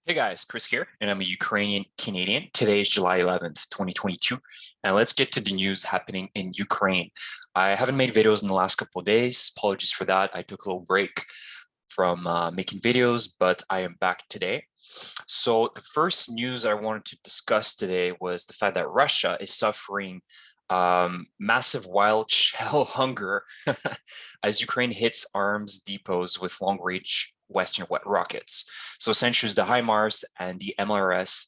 Hey guys, Chris here, and I'm a Ukrainian Canadian. Today is July 11th, 2022, and let's get to the news happening in Ukraine. I haven't made videos in the last couple of days. Apologies for that. I took a little break from making videos, but I am back today. So the first news I wanted to discuss today was the fact that Russia is suffering massive wild shell hunger as Ukraine hits arms depots with long-range Western wet rockets. So essentially, it's the HIMARS and the MLRS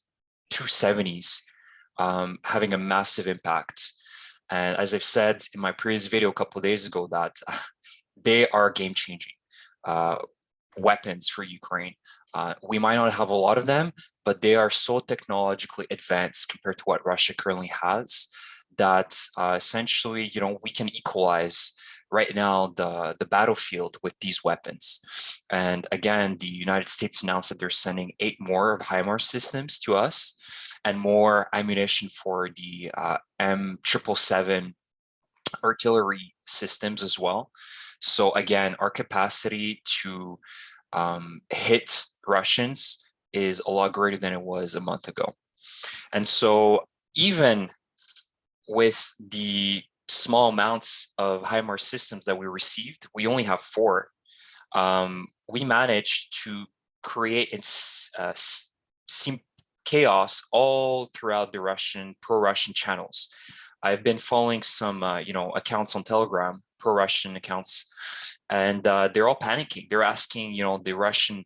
270s having a massive impact. And as I've said in my previous video a couple of days ago, that they are game-changing weapons for Ukraine. We might not have a lot of them, but they are so technologically advanced compared to what Russia currently has that essentially, we can equalize right now the battlefield with these weapons. And again, the United States announced that they're sending 8 more of HIMARS systems to us and more ammunition for the M777 artillery systems as well. So again, our capacity to hit Russians is a lot greater than it was a month ago. And so even with the small amounts of HIMARS systems that we received, we only have 4. We managed to create chaos all throughout the pro-Russian channels. I've been following some, accounts on Telegram, pro-Russian accounts, and they're all panicking. They're asking, the Russian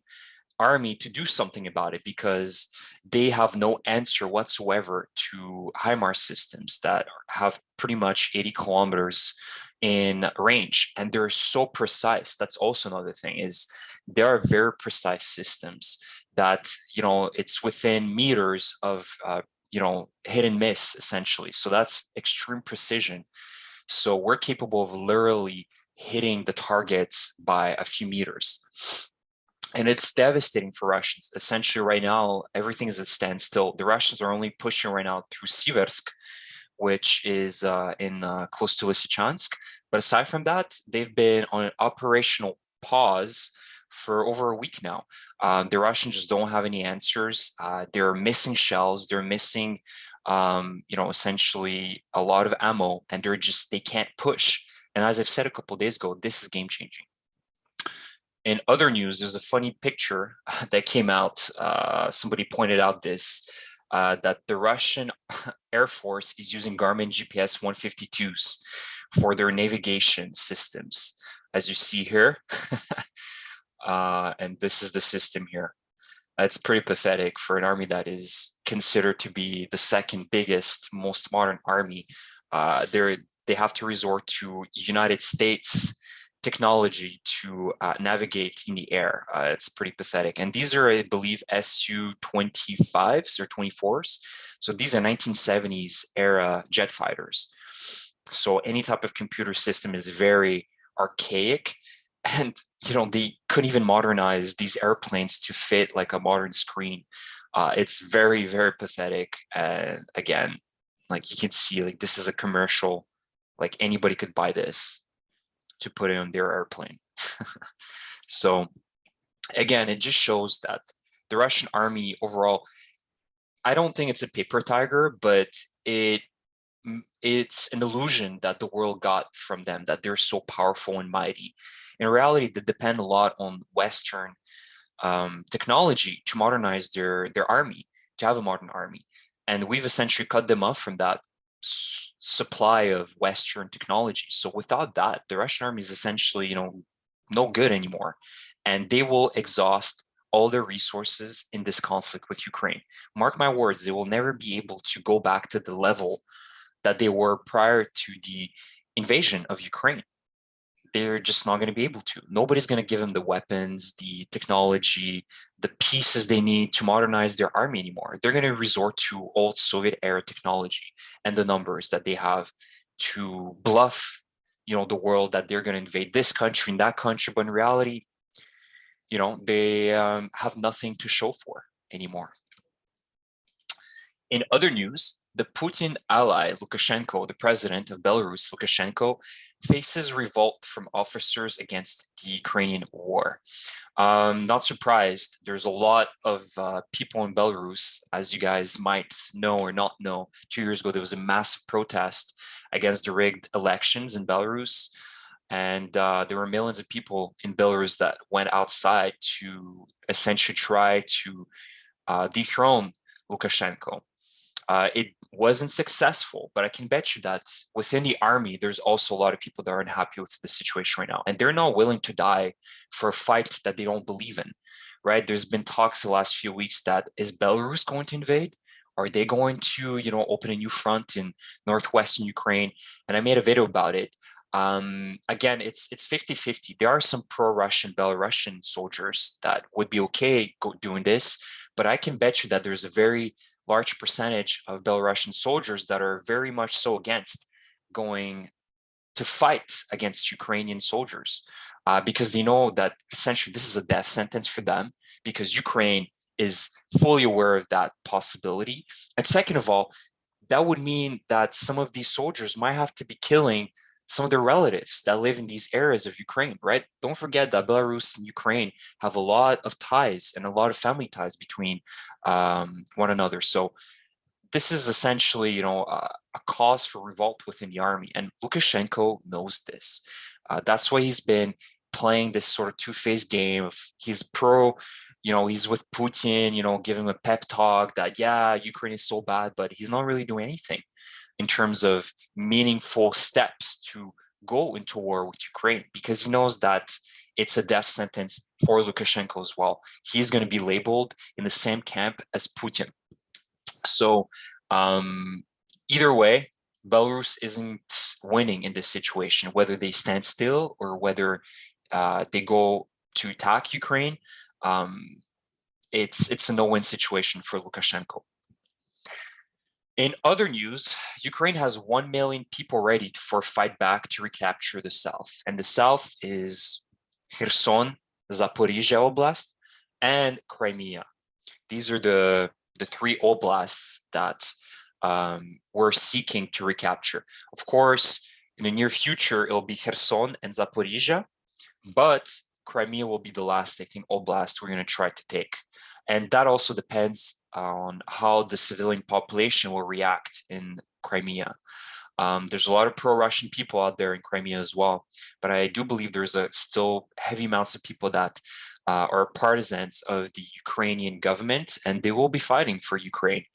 army to do something about it because they have no answer whatsoever to HIMARS systems that have pretty much 80 kilometers in range, and they're so precise. That's also another thing, is they are very precise systems that it's within meters of hit and miss essentially. So that's extreme precision. So we're capable of literally hitting the targets by a few meters. And it's devastating for Russians. Essentially, right now, everything is at standstill. The Russians are only pushing right now through Siversk, which is in close to Lysychansk. But aside from that, they've been on an operational pause for over a week now. The Russians just don't have any answers. They're missing shells. They're missing, essentially a lot of ammo, and they can't push. And as I've said a couple of days ago, this is game changing. In other news, there's a funny picture that came out. Somebody pointed out this, that the Russian Air Force is using Garmin GPS 152s for their navigation systems, as you see here. And this is the system here. It's pretty pathetic for an army that is considered to be the second biggest, most modern army. They have to resort to United States technology to navigate in the air. It's pretty pathetic. And these are, I believe, Su-25s or 24s. So these are 1970s era jet fighters. So any type of computer system is very archaic. And, they couldn't even modernize these airplanes to fit like a modern screen. It's very, very pathetic. And again, like you can see, like this is a commercial, like anybody could buy this to put it on their airplane. So again, it just shows that the Russian army overall, I don't think it's a paper tiger, but it's an illusion that the world got from them, that they're so powerful and mighty. In reality, they depend a lot on Western technology to modernize their army, to have a modern army. And we've essentially cut them off from that supply of Western technology. So without that, the Russian army is essentially, no good anymore. And they will exhaust all their resources in this conflict with Ukraine. Mark my words, they will never be able to go back to the level that they were prior to the invasion of Ukraine. They're just not going to be able to. Nobody's going to give them the weapons, the technology, the pieces they need to modernize their army anymore. They're going to resort to old Soviet era technology and the numbers that they have to bluff, the world that they're going to invade this country and that country. But in reality, they have nothing to show for anymore. In other news, the Putin ally, Lukashenko, the president of Belarus, Lukashenko, faces revolt from officers against the Ukrainian war. Not surprised, there's a lot of people in Belarus, as you guys might know or not know. 2 years ago, there was a massive protest against the rigged elections in Belarus. And there were millions of people in Belarus that went outside to essentially try to dethrone Lukashenko. It wasn't successful, but I can bet you that within the army, there's also a lot of people that are unhappy with the situation right now, and they're not willing to die for a fight that they don't believe in, right? There's been talks the last few weeks that is Belarus going to invade? Are they going to, open a new front in northwestern Ukraine? And I made a video about it. Again, it's 50-50. There are some pro-Russian Belarusian soldiers that would be okay doing this, but I can bet you that there's a very large percentage of Belarusian soldiers that are very much so against going to fight against Ukrainian soldiers because they know that essentially this is a death sentence for them because Ukraine is fully aware of that possibility. And second of all, that would mean that some of these soldiers might have to be killing some of their relatives that live in these areas of Ukraine, right? Don't forget that Belarus and Ukraine have a lot of ties and a lot of family ties between one another. So this is essentially, a cause for revolt within the army, and Lukashenko knows this. That's why he's been playing this sort of two-faced game of he's pro, he's with Putin, giving him a pep talk that, yeah, Ukraine is so bad, but he's not really doing anything in terms of meaningful steps to go into war with Ukraine, because he knows that it's a death sentence for Lukashenko as well. He's going to be labeled in the same camp as Putin. So either way, Belarus isn't winning in this situation, whether they stand still or whether they go to attack Ukraine. It's a no-win situation for Lukashenko. In other news, Ukraine has 1 million people ready for fight back to recapture the south. And the south is Kherson, Zaporizhia Oblast, and Crimea. These are the three oblasts that we're seeking to recapture. Of course, in the near future, it'll be Kherson and Zaporizhia, but Crimea will be the last, I think, oblast we're going to try to take. And that also depends on how the civilian population will react in Crimea. There's a lot of pro-Russian people out there in Crimea as well, but I do believe there's still heavy amounts of people that are partisans of the Ukrainian government, and they will be fighting for Ukraine.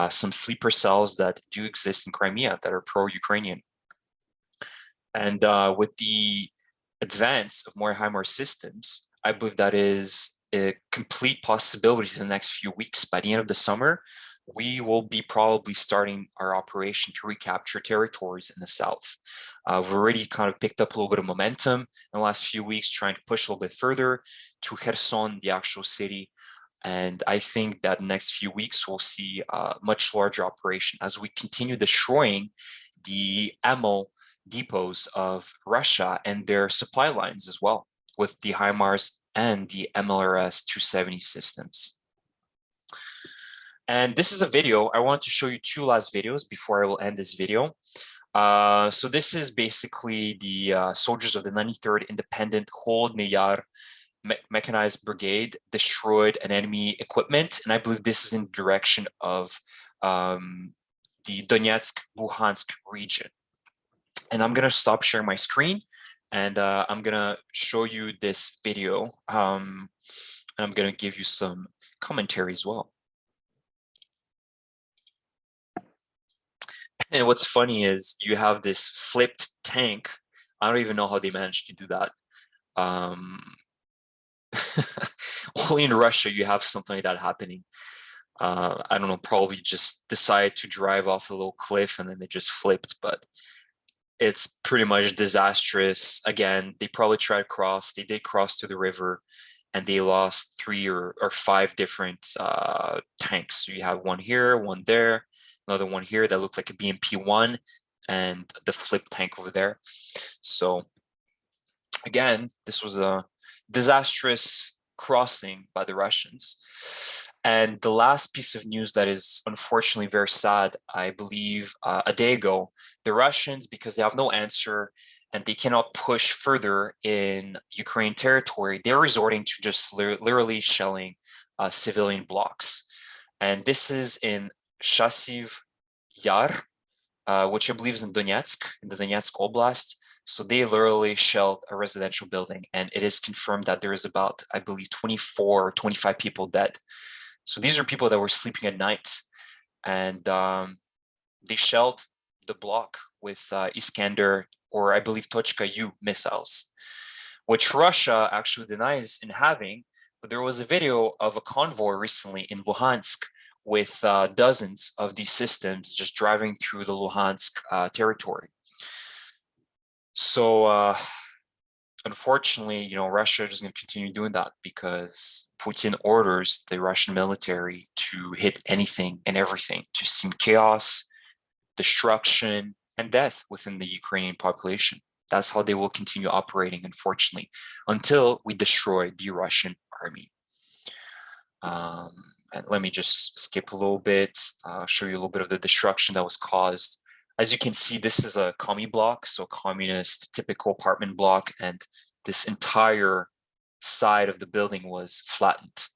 Some sleeper cells that do exist in Crimea that are pro-Ukrainian. And with the advance of more HIMARS systems, I believe that is a complete possibility in the next few weeks. By the end of the summer, we will be probably starting our operation to recapture territories in the south. We've already kind of picked up a little bit of momentum in the last few weeks, trying to push a little bit further to Kherson, the actual city. And I think that next few weeks, we'll see a much larger operation as we continue destroying the ammo depots of Russia and their supply lines as well with the HIMARS and the MLRS 270 systems. And this is a video. I want to show you two last videos before I will end this video. So this is basically the soldiers of the 93rd Independent Kholodny Yar Mechanized Brigade destroyed an enemy equipment. And I believe this is in the direction of the Donetsk-Luhansk region. And I'm going to stop sharing my screen, and I'm going to show you this video. And I'm going to give you some commentary as well. And what's funny is you have this flipped tank. I don't even know how they managed to do that. Only in Russia you have something like that happening. I don't know, probably just decided to drive off a little cliff and then they just flipped, but it's pretty much disastrous. Again, they probably tried to cross. They did cross to the river, and they lost 3 or 5 different tanks. So you have one here, one there, another one here that looked like a BMP-1, and the flip tank over there. So again, this was a disastrous crossing by the Russians. And the last piece of news that is unfortunately very sad, I believe a day ago, the Russians, because they have no answer and they cannot push further in Ukraine territory, they're resorting to just literally shelling civilian blocks. And this is in Shasiv Yar, which I believe is in Donetsk, in the Donetsk Oblast. So they literally shelled a residential building, and it is confirmed that there is about, I believe, 24 or 25 people dead. So these are people that were sleeping at night, and they shelled the block with Iskander, or I believe Tochka U missiles, which Russia actually denies in having. But there was a video of a convoy recently in Luhansk with dozens of these systems just driving through the Luhansk territory. So unfortunately, Russia is going to continue doing that because Putin orders the Russian military to hit anything and everything, to seem chaos, destruction, and death within the Ukrainian population. That's how they will continue operating, unfortunately, until we destroy the Russian army. And let me just skip a little bit, show you a little bit of the destruction that was caused. As you can see, this is a commie block, so communist typical apartment block, and this entire side of the building was flattened.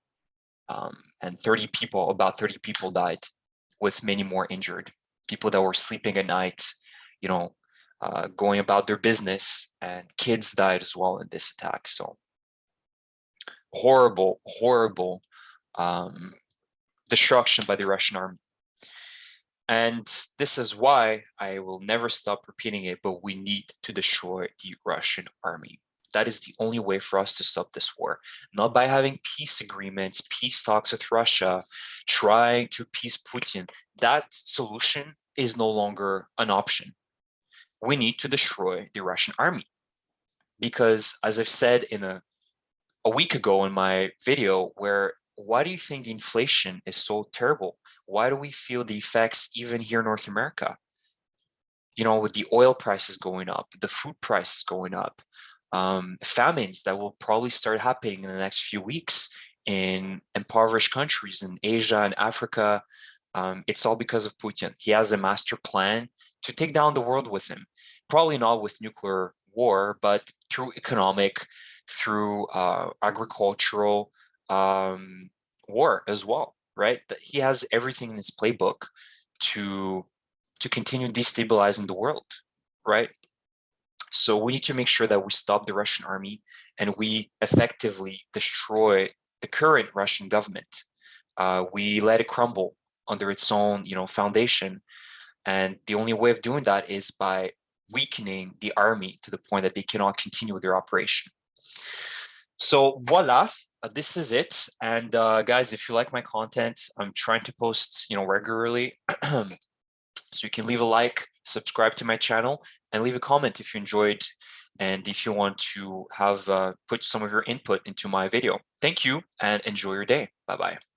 And about 30 people died, with many more injured. People that were sleeping at night, going about their business, and kids died as well in this attack. So horrible, horrible destruction by the Russian army. And this is why I will never stop repeating it, but we need to destroy the Russian army. That is the only way for us to stop this war. Not by having peace agreements, peace talks with Russia, trying to appease Putin. That solution is no longer an option. We need to destroy the Russian army. Because as I've said a week ago in my video, why do you think inflation is so terrible? Why do we feel the effects even here in North America? With the oil prices going up, the food prices going up, famines that will probably start happening in the next few weeks in impoverished countries in Asia and Africa. It's all because of Putin. He has a master plan to take down the world with him. Probably not with nuclear war, but through economic, through agricultural war as well, right? He has everything in his playbook to continue destabilizing the world, right? So we need to make sure that we stop the Russian army and we effectively destroy the current Russian government. We let it crumble under its own, foundation. And the only way of doing that is by weakening the army to the point that they cannot continue with their operation. So voila, this is it. And guys, if you like my content, I'm trying to post, regularly. So you can leave a like, subscribe to my channel, and leave a comment if you enjoyed and if you want to have put some of your input into my video. Thank you and enjoy your day. Bye-bye.